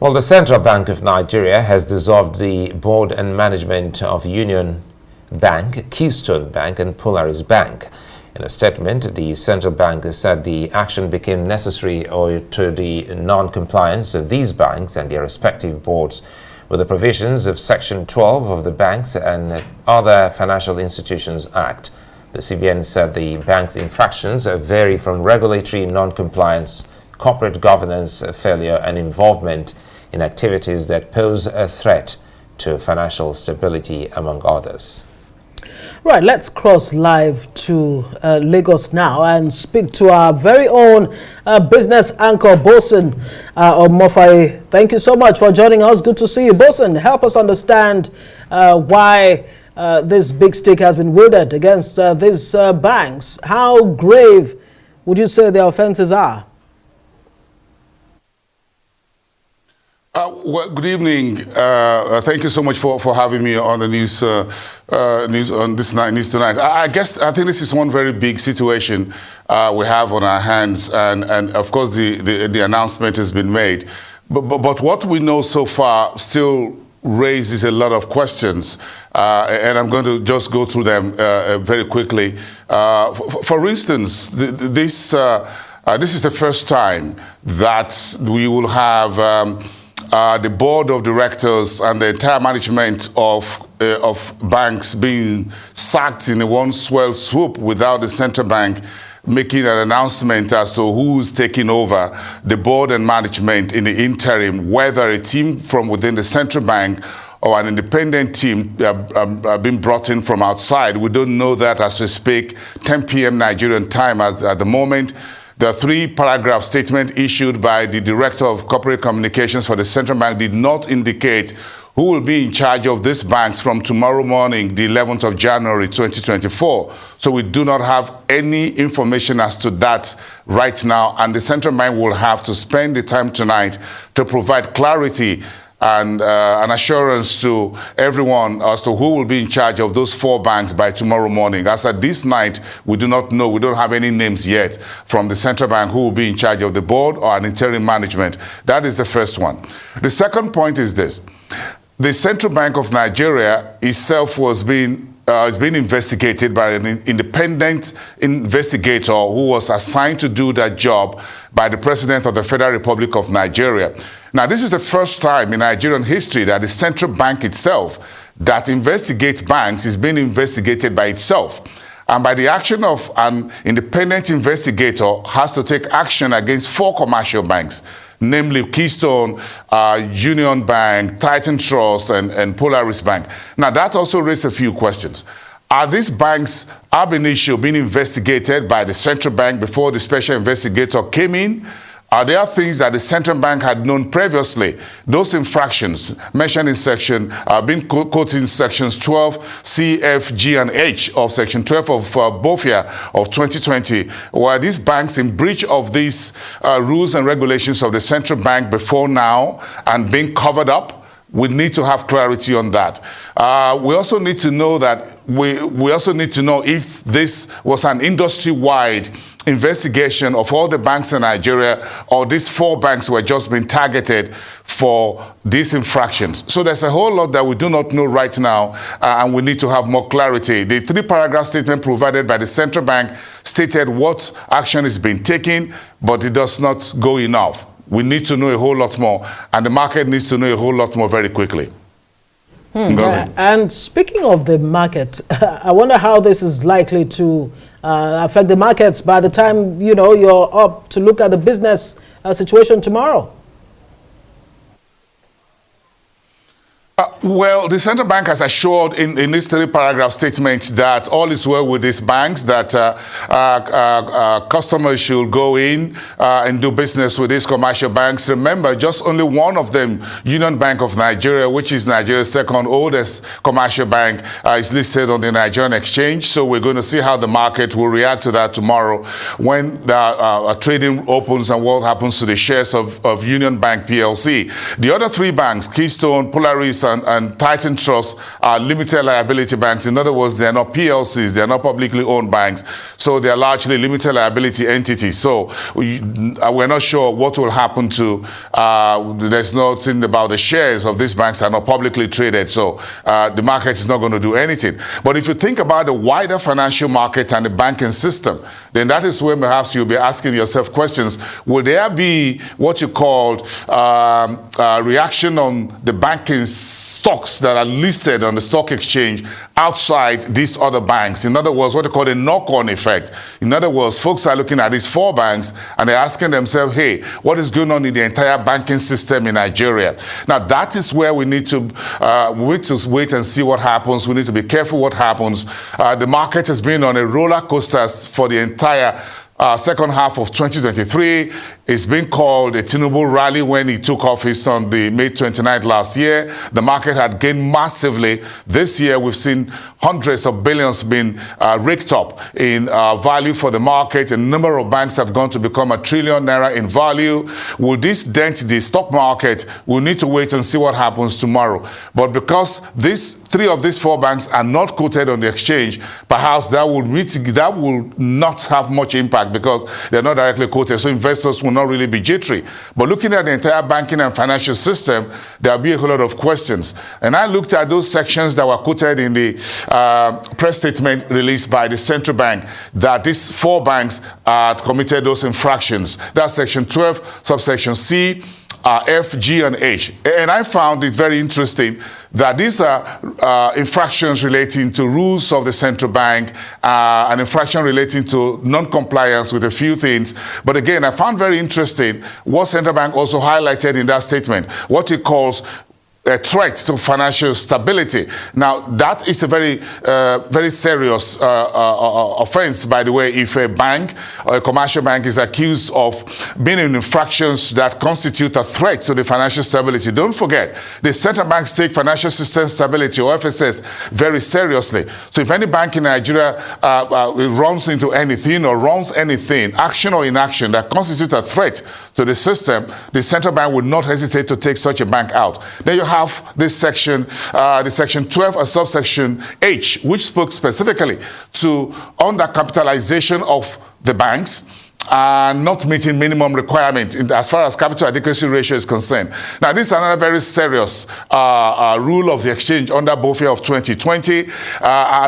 Well, the Central Bank of Nigeria has dissolved the board and management of Union Bank, Keystone Bank and Polaris Bank. In a statement, the central bank said the action became necessary owing to the non-compliance of these banks and their respective boards with the provisions of Section 12 of the Banks and Other Financial Institutions Act. The CBN said the bank's infractions vary from regulatory non-compliance, corporate governance failure, and involvement in activities that pose a threat to financial stability, among others. Right, let's cross live to Lagos now and speak to our very own business anchor, Boason Omofaye. Thank you so much for joining us. Good to see you. Boason, help us understand why this big stake has been wielded against these banks. How grave would you say the offenses are? Well, good evening. Thank you so much for having me on the news on this news tonight. I think this is one very big situation we have on our hands, and of course the announcement has been made. But what we know so far still raises a lot of questions, and I'm going to just go through them very quickly. For instance, this is the first time that we will have the board of directors and the entire management of banks being sacked in a one swell swoop without the central bank making an announcement as to who's taking over the board and management in the interim, whether a team from within the central bank or an independent team being brought in from outside. We don't know that as we speak. 10 p.m. Nigerian time at the moment. The 3-paragraph statement issued by the Director of Corporate Communications for the Central Bank did not indicate who will be in charge of these banks from tomorrow morning, the 11th of January, 2024. So we do not have any information as to that right now, and the Central Bank will have to spend the time tonight to provide clarity and an assurance to everyone as to who will be in charge of those 4 banks by tomorrow morning. As at this night, we do not know. We don't have any names yet from the central bank who will be in charge of the board or an interim management. That is the first one. The second point is this. The Central Bank of Nigeria itself is being investigated by an independent investigator who was assigned to do that job by the President of the Federal Republic of Nigeria. Now, this is the first time in Nigerian history that the central bank itself that investigates banks is being investigated by itself. And by the action of an independent investigator has to take action against 4 commercial banks, namely Keystone, Union Bank, Titan Trust, and Polaris Bank. Now, that also raises a few questions. Are these banks ab initio being investigated by the central bank before the special investigator came in? Are there things that the central bank had known previously? Those infractions mentioned in being quoted in sections 12, C, F, G, and H of section 12 of BOFIA of 2020. Were these banks in breach of these rules and regulations of the central bank before now and being covered up? We need to have clarity on that. We also need to know that we also need to know if this was an industry-wide investigation of all the banks in Nigeria, or these 4 banks were just being targeted for these infractions. So there's a whole lot that we do not know right now, and we need to have more clarity. The 3-paragraph statement provided by the central bank stated what action is being taken, but it does not go enough. We need to know a whole lot more, and the market needs to know a whole lot more very quickly. And speaking of the market, I wonder how this is likely to affect the markets by the time, you're up to look at the business situation tomorrow. Well, the central bank has assured in this 3-paragraph statement that all is well with these banks, that customers should go in and do business with these commercial banks. Remember, just only one of them, Union Bank of Nigeria, which is Nigeria's second oldest commercial bank, is listed on the Nigerian exchange. So we're going to see how the market will react to that tomorrow when the trading opens and what happens to the shares of Union Bank PLC. The other 3 banks, Keystone, Polaris, and Titan Trust are limited liability banks. In other words, they're not PLCs, they're not publicly owned banks, so they're largely limited liability entities. So we're not sure what will happen to, there's nothing about the shares of these banks that are not publicly traded, so the market is not going to do anything. But if you think about the wider financial market and the banking system, then that is where perhaps you'll be asking yourself questions. Will there be what you call reaction on the banking stocks that are listed on the stock exchange outside these other banks? In other words, what they call a knock-on effect. In other words, folks are looking at these 4 banks and they're asking themselves, hey, what is going on in the entire banking system in Nigeria? Now, that is where we need to wait and see what happens. We need to be careful what happens. The market has been on a roller coaster for the entire second half of 2023. It's been called a Tinubu rally when he took office on the May 29th last year. The market had gained massively. This year, we've seen hundreds of billions being raked up in value for the market. A number of banks have gone to become ₦1 trillion in value. Will this dent the stock market? We'll need to wait and see what happens tomorrow. But because 3 of these 4 banks are not quoted on the exchange, perhaps that will not have much impact because they're not directly quoted. So investors will not really be jittery. But looking at the entire banking and financial system, there'll be a whole lot of questions. And I looked at those sections that were quoted in the press statement released by the central bank, that these 4 banks committed those infractions. That's section 12, subsection C, F, G, and H. And I found it very interesting that these are infractions relating to rules of the central bank, an infraction relating to non-compliance with a few things. But again, I found very interesting what central bank also highlighted in that statement, what it calls a threat to financial stability. Now, that is a very serious offense, by the way, if a bank or a commercial bank is accused of being in infractions that constitute a threat to the financial stability. Don't forget, the central banks take financial system stability, or FSS, very seriously. So if any bank in Nigeria runs into anything or runs anything, action or inaction, that constitutes a threat to the system, the central bank would not hesitate to take such a bank out. Then you have this section, the section 12 and subsection H, which spoke specifically to undercapitalization of the banks and not meeting minimum requirements as far as capital adequacy ratio is concerned. Now, this is another very serious rule of the exchange under BOFIA of 2020.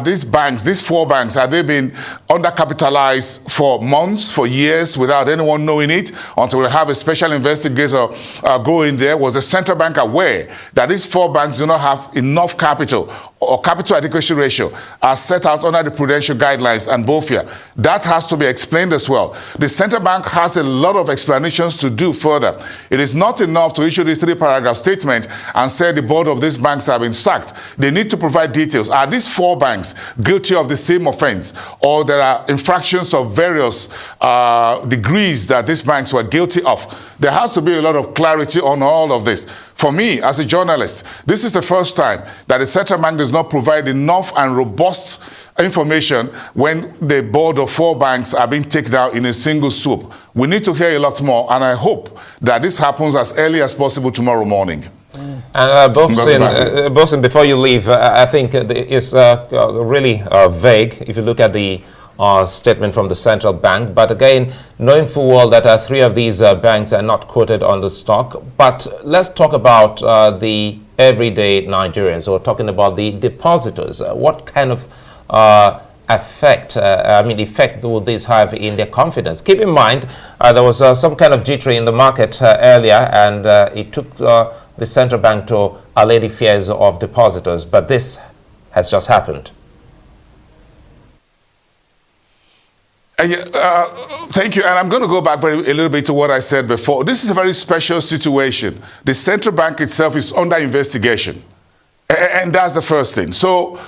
These banks, these 4 banks, have they been undercapitalized for months, for years, without anyone knowing it, until we have a special investigator go in there? Was the central bank aware that these 4 banks do not have enough capital or capital adequacy ratio as set out under the prudential guidelines and BOFIA? That has to be explained as well. The central bank has a lot of explanations to do further. It is not enough to issue this 3-paragraph statement and say the board of these banks have been sacked. They need to provide details. Are these 4 banks guilty of the same offense, or there are infractions of various degrees that these banks were guilty of? There has to be a lot of clarity on all of this. For me, as a journalist, this is the first time that the central bank does not provide enough and robust information when the board of 4 banks are being taken out in a single swoop. We need to hear a lot more, and I hope that this happens as early as possible tomorrow morning. And Boason, before you leave, I think it's really vague if you look at the statement from the central bank. But again, knowing full well that 3 of these banks are not quoted on the stock. But let's talk about the everyday Nigerians, or talking about the depositors. What kind of effect will this have in their confidence? Keep in mind, there was some kind of jittery in the market earlier, and it took the central bank to allay the fears of depositors. But this has just happened. Thank you. And I'm going to go back a little bit to what I said before. This is a very special situation. The central bank itself is under investigation. And that's the first thing. So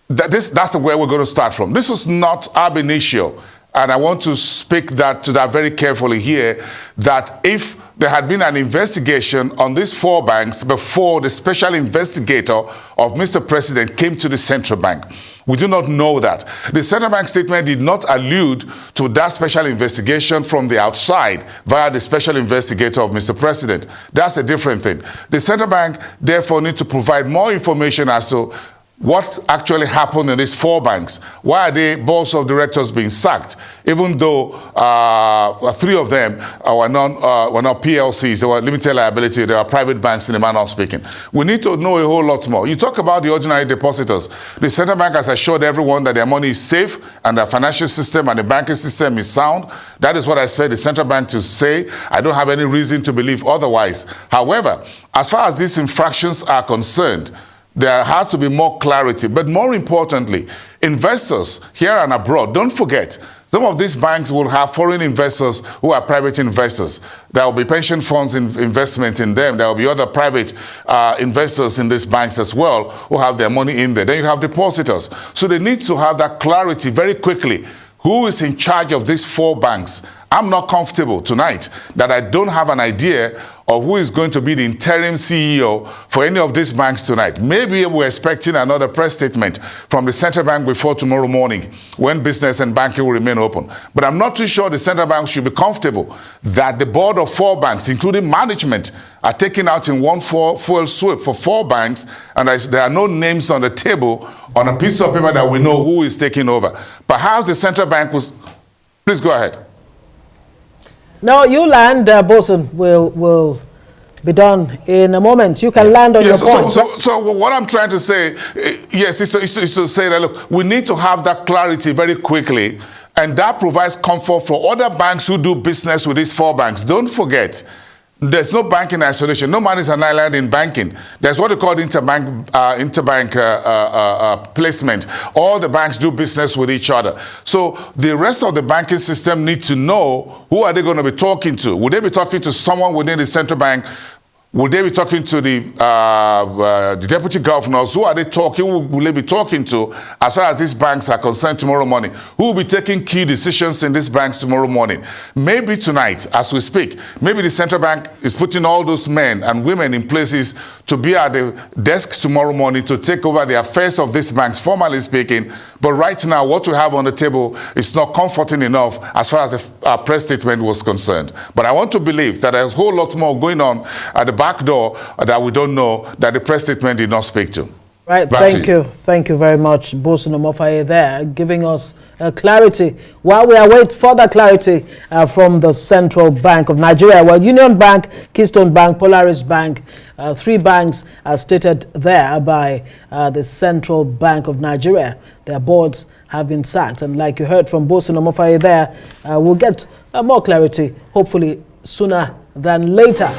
that's the way we're going to start from. This was not ab initio. And I want to speak to that very carefully here, that if there had been an investigation on these 4 banks before the special investigator of Mr. President came to the central bank, We do not know that. The central bank statement did not allude to that special investigation from the outside via the special investigator of Mr. President. That's a different thing. The central bank, therefore, need to provide more information as to what actually happened in these 4 banks. Why are the boards of directors being sacked? Even though 3 of them were not PLCs, they were limited liability, they were private banks in the manner of speaking. We need to know a whole lot more. You talk about the ordinary depositors. The central bank has assured everyone that their money is safe and the financial system and the banking system is sound. That is what I expect the central bank to say. I don't have any reason to believe otherwise. However, as far as these infractions are concerned, there has to be more clarity. But more importantly, investors here and abroad, don't forget, some of these banks will have foreign investors who are private investors. There will be pension funds investment in them. There will be other private investors in these banks as well who have their money in there. Then you have depositors. So they need to have that clarity very quickly. Who is in charge of these 4 banks? I'm not comfortable tonight that I don't have an idea of who is going to be the interim CEO for any of these banks tonight. Maybe we're expecting another press statement from the central bank before tomorrow morning when business and banking will remain open. But I'm not too sure the central bank should be comfortable that the board of 4 banks, including management, are taken out in one full swoop for 4 banks, and there are no names on the table on a piece of paper that we know who is taking over. Perhaps the central bank was... Please go ahead. No, you land, Boason will be done in a moment. You can land on your point. So what I'm trying to say, yes, is to say that, look, we need to have that clarity very quickly, and that provides comfort for other banks who do business with these 4 banks. Don't forget, there's no bank in isolation. No man is an island in banking. There's what they call interbank placement. All the banks do business with each other. So the rest of the banking system need to know who are they going to be talking to. Would they be talking to someone within the central bank? Would they be talking to the deputy governors? Who are they talking? Who will they be talking to as far as these banks are concerned tomorrow morning? Who will be taking key decisions in these banks tomorrow morning? Maybe tonight, as we speak, maybe the central bank is putting all those men and women in places to be at the desks tomorrow morning to take over the affairs of these banks, formally speaking. But right now, what we have on the table is not comforting enough as far as the press statement was concerned. But I want to believe that there's a whole lot more going on at the back door that we don't know, that the press statement did not speak to. Right, thank you. Thank you very much, Boason Omofaye there, giving us clarity. While we await further clarity from the Central Bank of Nigeria, well, Union Bank, Keystone Bank, Polaris Bank, 3 banks are stated there by the Central Bank of Nigeria. Their boards have been sacked. And like you heard from Boason Omofaye there, we'll get more clarity, hopefully sooner than later.